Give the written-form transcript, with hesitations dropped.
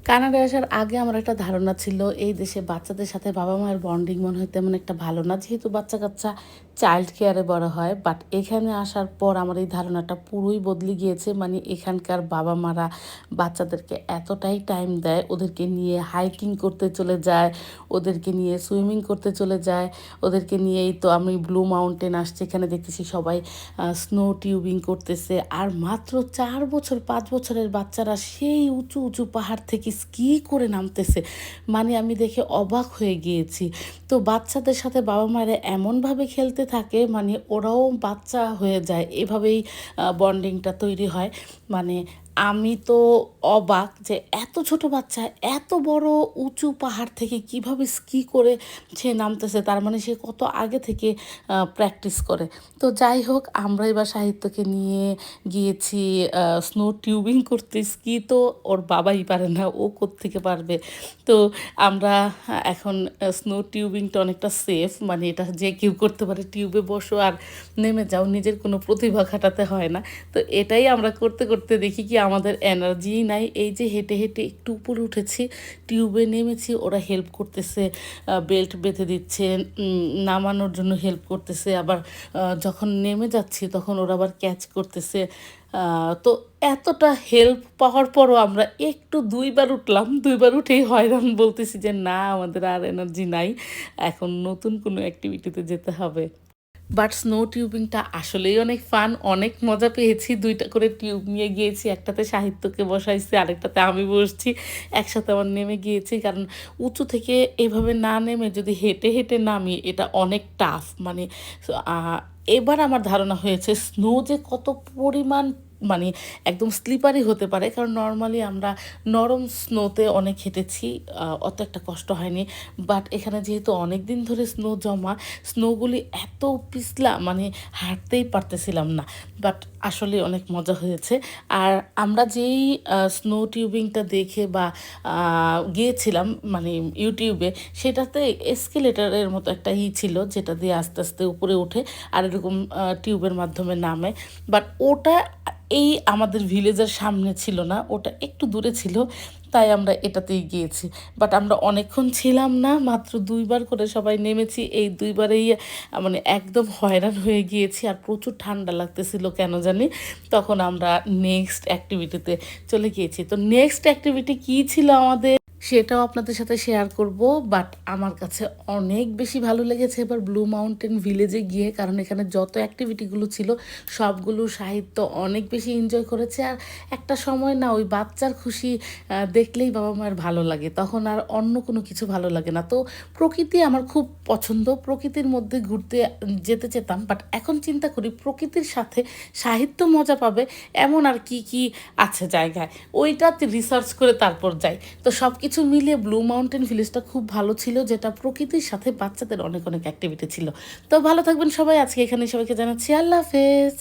কানাডায় আসার আগে আমার একটা ধারণা ছিল এই দেশে বাচ্চাদের সাথে বাবা মায়ের বন্ডিং মনে হয় তেমন একটা ভালো না, যেহেতু বাচ্চা কাচ্চা চাইল্ড কেয়ারে বড় হয়। বাট এখানে আসার পর আমার এই ধারণাটা পুরোই বদলে গিয়েছে। মানে এখানকার বাবা মারা বাচ্চাদেরকে এতটাই টাইম দেয়, ওদেরকে নিয়ে হাইকিং করতে চলে যায়, ওদেরকে নিয়ে সুইমিং করতে চলে যায়, ওদেরকে নিয়েই তো আমি ব্লু মাউন্টেন আসছি, এখানে দেখতেছি সবাই স্নো টিউবিং করতেছে। আর মাত্র 4 বছর 5 বছরের বাচ্চারা সেই উঁচু উঁচু পাহাড় থেকে স্কি করে নামতেছে। মানে আমি দেখে অবাক হয়ে গিয়েছি। তো বাচ্চাদের সাথে বাবা মায়েরা এমনভাবে খেলতে থাকে, মানে ওরাও বাচ্চা হয়ে যায়, এভাবেই বন্ডিংটা তৈরি হয়। মানে আমি তো অবাক যে এত ছোট বাচ্চা এত বড় উঁচু পাহাড় থেকে কিভাবে স্কি করে সে নামতেছে, তার মানে সে কত আগে থেকে প্র্যাকটিস করে। তো যাই হোক, আমরা এবার সাহিত্যকে নিয়ে গিয়েছি স্নো টিউবিং করতে। স্কি তো ওর বাবাই পারে না, ও কোত্থেকে পারবে। তো আমরা এখন স্নো টিউবিংটা অনেকটা সেফ, মানে এটা যে কেউ করতে পারে, টিউবে বসো আর নেমে যাও, নিজের কোনো প্রতিভা খাটাতে হয় না। তো এটাই আমরা করতে করতে দেখি কি আমাদের এনার্জিই নাই। এই যে হেঁটে হেঁটে একটু উপরে উঠেছি, টিউবে নেমেছি, ওরা হেল্প করতেছে, বেল্ট বেঁধে দিচ্ছে, নামানোর জন্য হেল্প করতেছে, আবার যখন নেমে যাচ্ছি তখন ওরা আবার ক্যাচ করতেছে। তো এতটা হেল্প পাওয়ার পরও আমরা একটু 2বার উঠলাম, 2বার উঠেই হয়রান, বলতেছি যে না, আমাদের আর এনার্জি নাই, এখন নতুন কোনো অ্যাক্টিভিটিতে যেতে হবে। বাট স্নো টিউবিংটা আসলেই অনেক ফান, অনেক মজা পেয়েছি। 2টা করে টিউব নিয়ে গিয়েছি, একটাতে সাহিত্যকে বসাইছি, আরেকটাতে আমি বসছি, একসাথে আমার নেমে গিয়েছি। কারণ উঁচু থেকে এভাবে না নেমে যদি হেঁটে হেঁটে নামি, এটা অনেক টাফ। মানে এবার আমার ধারণা হয়েছে স্নো যে কত পরিমাণ, মানে একদম স্লিপারি হতে পারে। কারণ নর্মালি আমরা নরম স্নোতে অনেক হেঁটেছি, অত একটা কষ্ট হয়নি। বাট এখানে যেহেতু অনেক দিন ধরে স্নো জমা, স্নোগুলি এত পিছলা, মানে হাঁটতেই পারতেছিলাম না। বাট আসলে অনেক মজা হয়েছে। আর আমরা যেই স্নো টিউবিংটা দেখে বা গিয়েছিলাম, মানে ইউটিউবে, সেটাতে এসকেলেটারের মতো একটা ছিল, যেটা দিয়ে আস্তে আস্তে উপরে ওঠে আর এরকম টিউবের মাধ্যমে নামে। বাট ওটা এই আমাদের ভিলেজের সামনে ছিল না, ওটা একটু দূরে ছিল, তাই আমরা এটাতেই গিয়েছি। বাট আমরা অনেকক্ষণ ছিলাম না, মাত্র 2বার করে সবাই নেমেছি। এই 2বারেই মানে একদম হয়রান হয়ে গিয়েছি, আর প্রচুর ঠান্ডা লাগতেছিল কেন জানি। তখন আমরা নেক্সট অ্যাক্টিভিটিতে চলে গিয়েছি। তো নেক্সট অ্যাক্টিভিটি কী ছিল আমাদের, সেটাও আপনাদের সাথে শেয়ার করব। বাট আমার কাছে অনেক বেশি ভালো লেগেছে এবার ব্লু মাউন্টেন ভিলেজে গিয়ে, কারণ এখানে যত অ্যাক্টিভিটিগুলো ছিল সবগুলো সাহিত্য অনেক বেশি এনজয় করেছে। আর একটা সময় না, ওই বাচ্চার খুশি দেখলেই বাবা মায়ের ভালো লাগে, তখন আর অন্য কোনো কিছু ভালো লাগে না। তো প্রকৃতি আমার খুব পছন্দ, প্রকৃতির মধ্যে ঘুরতে যেতে চেতাম। বাট এখন চিন্তা করি প্রকৃতির সাথে সাহিত্য মজা পাবে এমন আর কি কি আছে জায়গায়, ওইটাতে রিসার্চ করে তারপর যাই। তো সব কিছু মিলিয়ে ব্লু মাউন্টেন ভিলেজটা খুব ভালো ছিল, যেটা প্রকৃতির সাথে বাচ্চাদের অনেক অনেক অ্যাক্টিভিটি ছিল। তো ভালো থাকবেন সবাই, আজকে এখানে সবাইকে জানাচ্ছি আল্লাহ হাফেজ।